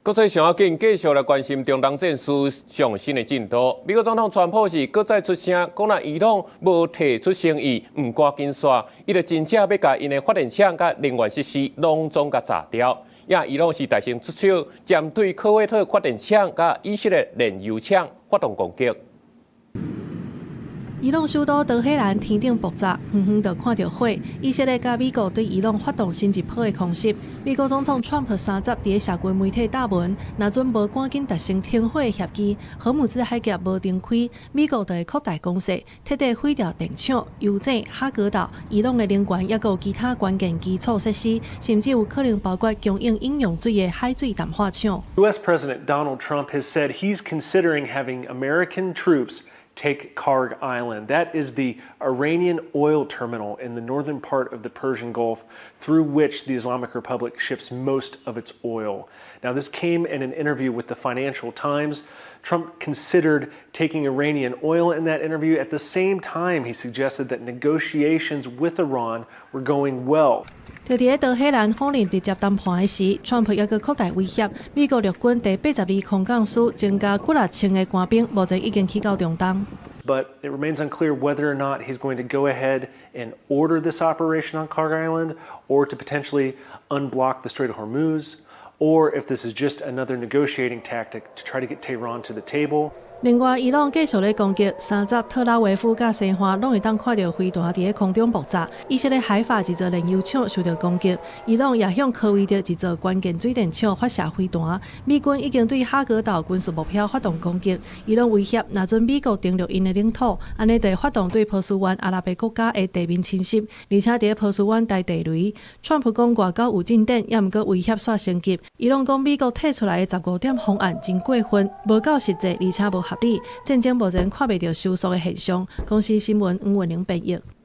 國際上緊繼續來關心中東戰事上新的進度。美國總統川普是擱再出聲，講那伊朗無提出誠意，唔趕緊煞，伊就真正要甲因的發電廠甲能源設施攏總甲炸掉。也伊朗是大聲出手，針對科威特發電廠甲以色列煉油廠發動攻擊。伊朗首都德黑蘭天頂爆炸，遠遠就看到火。以色列甲美國對伊朗發動新一波的空襲。美國總統川普30日在社群媒體答文，若準無趕緊達成停火協議，荷姆茲海峽無重開，美國就會擴大攻勢，徹底毀掉電廠、油井、哈格島、伊朗的能源，也有其他關鍵基礎設施，甚至有可能包括供應飲用水的海水淡化廠。U.S. President Donald Trump has said he's considering having American troops take Karg Island. That is the Iranian oil terminal in the northern part of the Persian Gulf through which the Islamic Republic ships most of its oil. Now, this came in an interview with the Financial Times. Trump considered taking Iranian oil in that interview. At the same time, he suggested that negotiations with Iran were going well. 就伫德黑蘭訪問直接談判的時，川普也閣擴大威脅，美國陸軍第82空降師增加幾60千的官兵，目前已經去到中東。But it remains unclear whether or not he's going to go ahead and order this operation on Karg Island, or to potentially unblock the Strait of Hormuz, or if this is just another negotiating tactic to try to get Tehran to the table. 另外，伊朗繼續咧攻擊30特拉維夫甲西岸，攏會當看到飛彈佇空中爆炸。以色列海法一座煉油廠受到攻擊，伊朗也向科威特一座關鍵水電廠發射飛彈。美軍已經對哈格島軍事目標發動攻擊。伊朗威脅，若准美國登陸因的領土，安尼就會發動對波斯灣阿拉伯國家的地面侵襲，而且佇波斯灣帶地雷。川普講外交有進展，也毋過威脅煞升級。伊朗講美國提出來的15點方案真過分，無夠實際，而且無合理，戰爭目前看袂到收束的現象。公司新聞黃文玲報道。